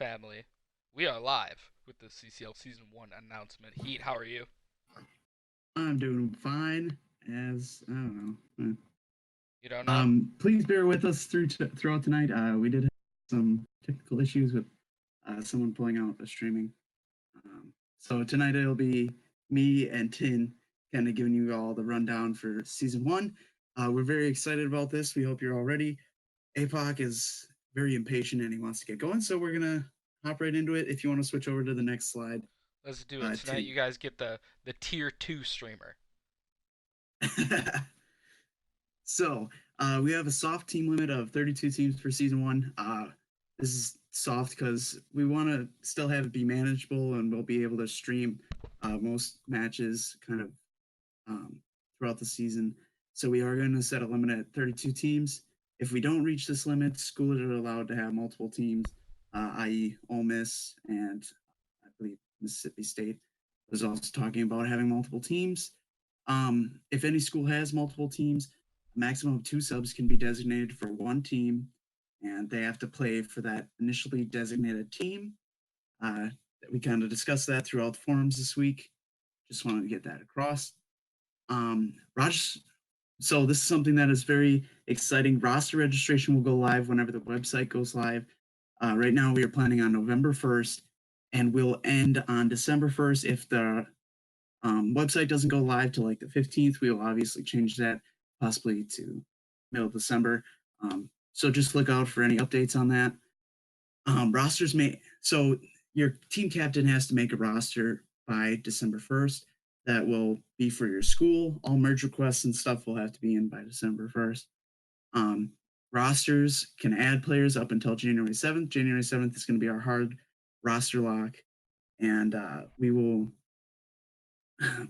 family. We are live with the CCL Season 1 announcement. Heat, how are you? I'm doing fine. As I don't know. You don't know? Please bear with us throughout tonight. We did have some technical issues with someone pulling out the streaming. So tonight it'll be me and Tin kind of giving you all the rundown for season one. We're very excited about this. We hope you're all ready. APOC is very impatient and he wants to get going, so we're gonna hop right into it. If you want to switch over to the next slide, Let's do it. Tonight Tin. you guys get the Tier 2 streamer. So we have a soft team limit of 32 teams for season one. This is soft because we want to still have it be manageable, and we'll be able to stream most matches kind of um, throughout the season. So we are going to set a limit at 32 teams. If we don't reach this limit, schools are allowed to have multiple teams, i.e., Ole Miss and I believe Mississippi State was also talking about having multiple teams. If any school has multiple teams, a maximum of two subs can be designated for one team, and they have to play for that initially designated team. We kind of discussed that throughout the forums this week. Just wanted to get that across. Raj, so this is something that is very exciting. Roster registration will go live whenever the website goes live. Right now, we are planning on November 1st, and we'll end on December 1st. If the website doesn't go live till like the 15th, we will obviously change that possibly to middle of December. So just look out for any updates on that. Rosters may, so your team captain has to make a roster by December 1st. That will be for your school. All merge requests and stuff will have to be in by December 1st. Um, Rosters can add players up until January 7th. January 7th is going to be our hard roster lock, and we will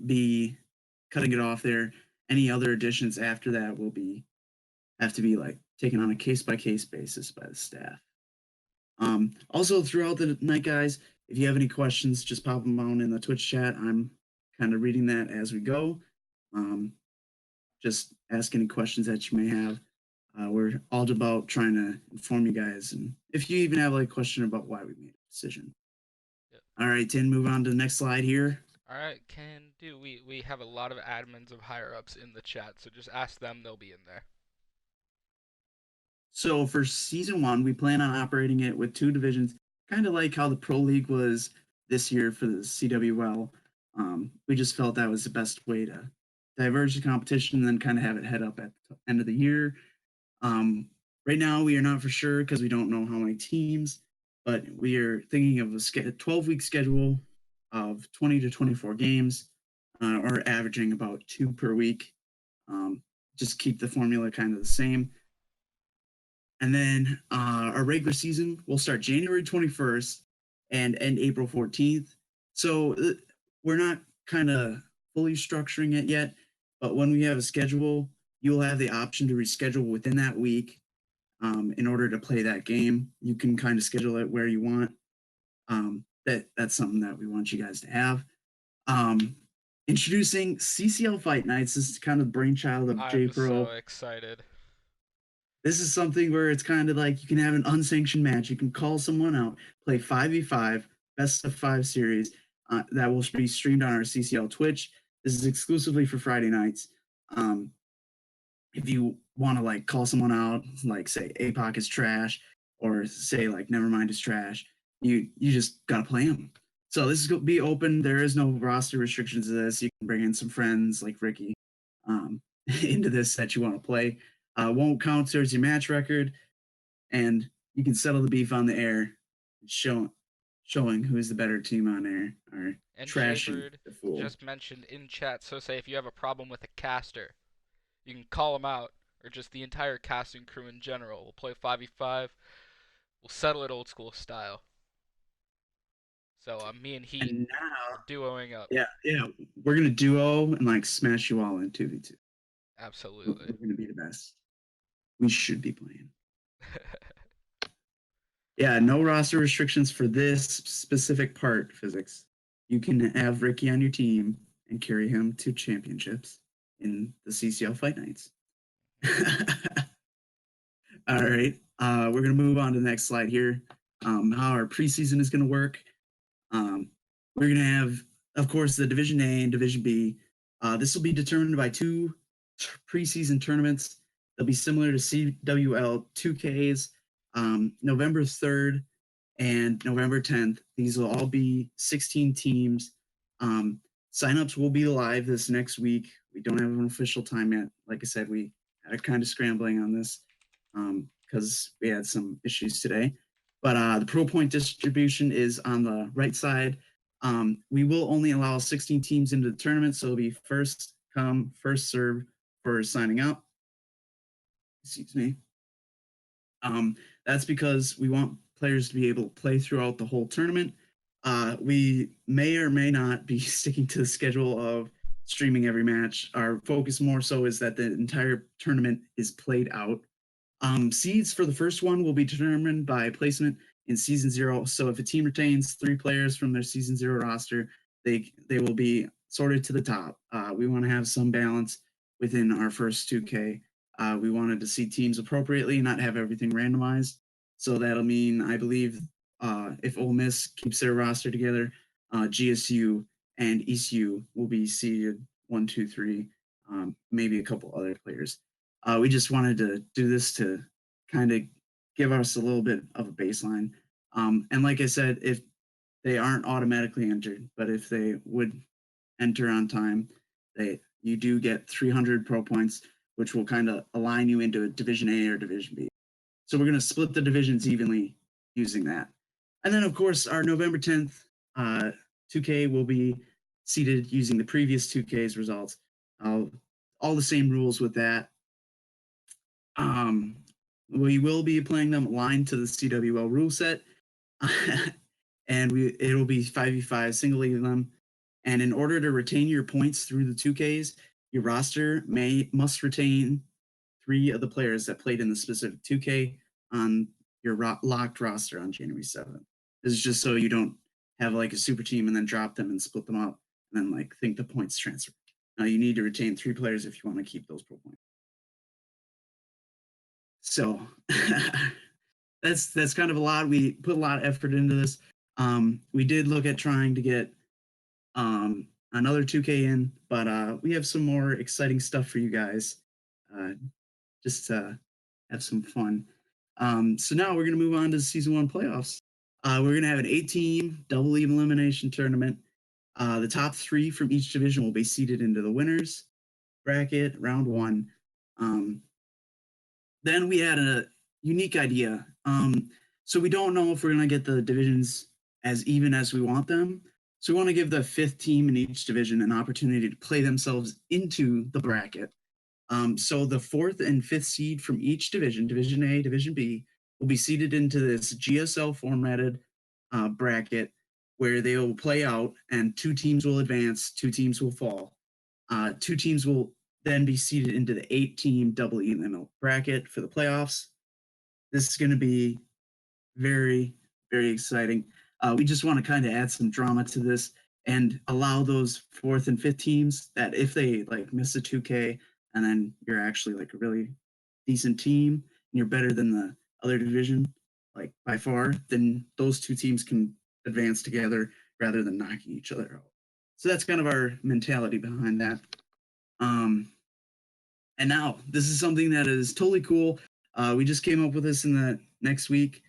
be cutting it off there. Any other additions after that will be have to be like taken on a case by case basis by the staff. Also, throughout the night, guys, if you have any questions, just pop them on in the Twitch chat. I'm kind of reading that as we go. Um, just ask any questions that you may have. We're all about trying to inform you guys, and if you even have like a question about why we made a decision. Yep. All right, Tin, move on to the next slide here. Alright, can do. We have a lot of admins of higher ups in the chat, so just ask them, they'll be in there. So for season one, we plan on operating it with two divisions, kind of like how the Pro League was this year for the CWL. We just felt that was the best way to diverge the competition and then kind of have it head up at the end of the year. Um, right now, we are not for sure because we don't know how many teams, but we are thinking of a 12-week schedule of 20 to 24 games, or averaging about two per week. Just keep the formula kind of the same. And then our regular season will start January 21st and end April 14th. So we're not kind of fully structuring it yet, but when we have a schedule, you'll have the option to reschedule within that week in order to play that game. You can kind of schedule it where you want. That's something that we want you guys to have. Introducing CCL Fight Nights. This is kind of the brainchild of J I'm so Pro. excited. This is something where it's kind of like you can have an unsanctioned match. You can call someone out, play 5v5, best of five series that will be streamed on our CCL Twitch. This is exclusively for Friday nights. If you want to like call someone out, like say APOC is trash, or say like Nevermind is trash, you just gotta play them. So this is going to be open. There is no roster restrictions to this. You can bring in some friends like Ricky into this that you want to play. Won't count towards your match record, and you can settle the beef on the air, showing who's the better team on air or And trashing Jaybird the fool. just mentioned in chat, so say if you have a problem with a caster, you can call him out, or just the entire casting crew in general. We'll play 5v5. We'll settle it old school style. So me and Heat, And now, we're duoing up. yeah, we're gonna duo and like smash you all in 2v2. Absolutely. We're gonna be the best. We should be playing. Yeah, no roster restrictions for this specific part, physics. You can have Ricky on your team and carry him to championships in the CCL Fight Nights. All right. We're going to move on to the next slide here. how our preseason is going to work. We're going to have, of course, the Division A and Division B. This will be determined by two preseason tournaments. They'll be similar to CWL 2Ks, November 3rd and November 10th. These will all be 16 teams. Signups will be live this next week. We don't have an official time yet. Like I said, we had kind of scrambling on this because we had some issues today. But the pro point distribution is on the right side. We will only allow 16 teams into the tournament, so it'll be first come, first serve for signing up. Excuse me. That's because we want players to be able to play throughout the whole tournament. We may or may not be sticking to the schedule of streaming every match. Our focus more so is that the entire tournament is played out. Seeds for the first one will be determined by placement in Season 0. So if a team retains 3 players from their Season 0 roster, they will be sorted to the top. We want to have some balance within our first 2K. We wanted to see teams appropriately, not have everything randomized. So that'll mean, I believe, if Ole Miss keeps their roster together, GSU and ECU will be seeded 1, 2, 3, maybe a couple other players. We just wanted to do this to kind of give us a little bit of a baseline. And like I said, if they aren't automatically entered, but if they would enter on time, you do get 300 pro points, which will kind of align you into a Division A or Division B. So we're going to split the divisions evenly using that. And then, of course, our November 10th 2K will be seeded using the previous 2K's results. All the same rules with that. We will be playing them aligned to the CWL rule set. And it'll be 5v5 single elim. And in order to retain your points through the 2Ks, your roster must retain 3 of the players that played in the specific 2K on your locked roster on January 7th. This is just so you don't have like a super team and then drop them and split them up and then like think the points transfer. Now you need to retain 3 players if you want to keep those pro points. So that's kind of a lot. We put a lot of effort into this. We did look at trying to get another 2K in, but we have some more exciting stuff for you guys. Just to have some fun. So now we're going to move on to the Season 1 playoffs. We're going to have an 8-team double elimination tournament. The top 3 from each division will be seeded into the winners bracket, round 1. Then we had a unique idea. So we don't know if we're going to get the divisions as even as we want them. So we want to give the 5th team in each division an opportunity to play themselves into the bracket. So the 4th and 5th seed from each division, Division A, Division B, will be seeded into this GSL formatted bracket where they will play out and 2 teams will advance, 2 teams will fall. 2 teams will then be seeded into the 8-team double elim bracket for the playoffs. This is going to be very, very exciting. We just want to kind of add some drama to this and allow those 4th and 5th teams that if they like miss a 2K and then you're actually like a really decent team and you're better than the other division, like by far, then those 2 teams can advance together rather than knocking each other out. So that's kind of our mentality behind that. And now this is something that is totally cool. We just came up with this in the next week.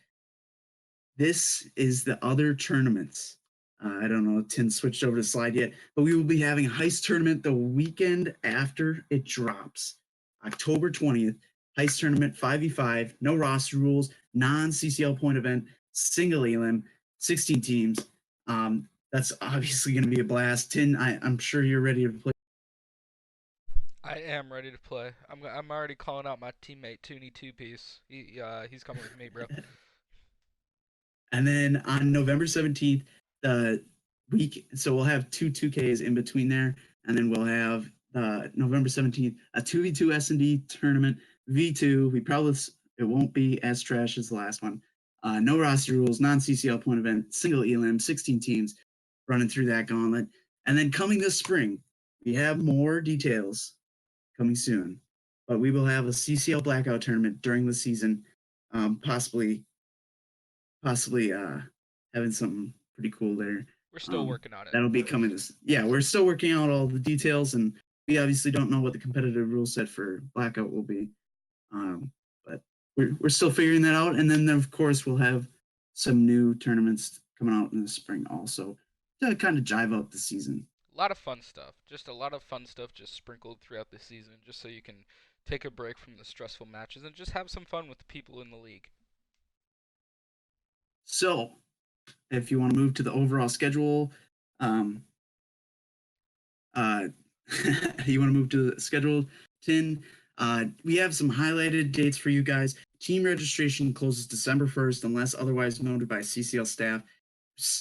This is the other tournaments. I don't know, Tin switched over to slide yet, but we will be having a heist tournament the weekend after it drops. October 20th, heist tournament 5v5, no roster rules, non-CCL point event, single elim, 16 teams. That's obviously going to be a blast. Tin, I'm sure you're ready to play. I am ready to play. I'm already calling out my teammate Toonie Two Piece. He's coming with me, bro. And then on November 17th, the week, so we'll have 2 2Ks in between there, and then we'll have November 17th a 2v2 S&D tournament V2. It won't be as trash as the last one. No roster rules, non-CCL point event, single elim, 16 teams running through that gauntlet. And then coming this spring, we have more details coming soon, but we will have a CCL blackout tournament during the season, possibly possibly having something pretty cool there. We're still Um, working on it. that'll be coming. Yeah, we're still working out all the details, and we obviously don't know what the competitive rule set for Blackout will be. But we're still figuring that out, and then of course we'll have some new tournaments coming out in the spring also to kind of jive up the season. A lot of fun stuff. Just a lot of fun stuff just sprinkled throughout the season, just so you can take a break from the stressful matches and just have some fun with the people in the league. So, if you want to move to the overall schedule, um, uh, you want to move to the schedule 10, we have some highlighted dates for you guys. Team registration closes December 1st unless otherwise noted by CCL staff.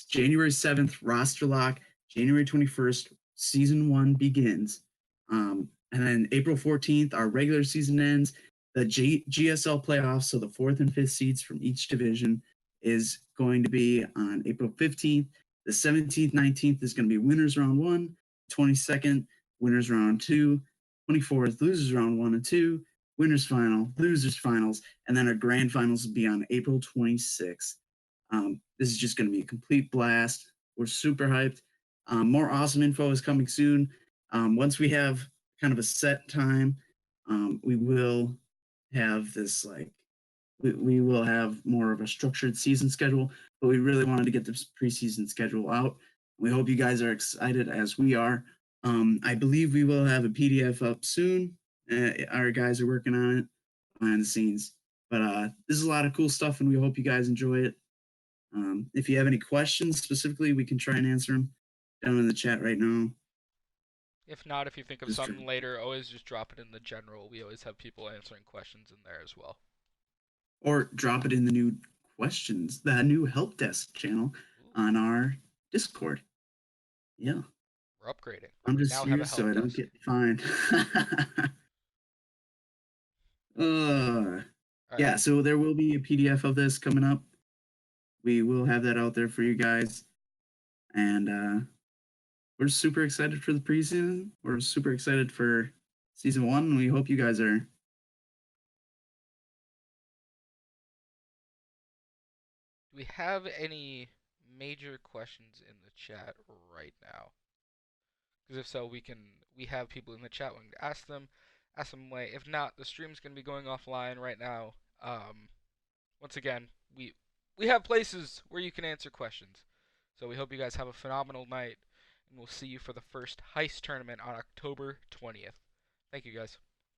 January 7th, roster lock. January 21st, season one begins. And then April 14th, our regular season ends. The GSL playoffs, so the fourth and fifth seeds from each division, is going to be on April 15th. The 17th, 19th is going to be winners round one. 22nd, winners round two. 24th, losers round one and two. Winners final, losers finals, and then our grand finals will be on April 26th. This is just going to be a complete blast. We're super hyped. More awesome info is coming soon. Once we have kind of a set time, we will have this we will have more of a structured season schedule, but we really wanted to get this preseason schedule out. We hope you guys are excited as we are. I believe we will have a PDF up soon. Our guys are working on it behind the scenes. But this is a lot of cool stuff, and we hope you guys enjoy it. If you have any questions specifically, we can try and answer them down in the chat right now. If not, if you think of Just something later, always just drop it in the general. We always have people answering questions in there as well. or drop it in the new questions, the new help desk channel on our Discord. Yeah. We're upgrading. I'm We just now have here a so help I don't desk. get fined. Alright. Yeah, so there will be a PDF of this coming up. We will have that out there for you guys. And we're super excited for the preseason. We're super excited for season one. And we hope you guys are. Do we have any major questions in the chat right now? Because if so, we have people in the chat willing to ask them away. If not, the stream's gonna be going offline right now. Once again, we have places where you can answer questions. So we hope you guys have a phenomenal night, and we'll see you for the first heist tournament on October 20th. Thank you guys.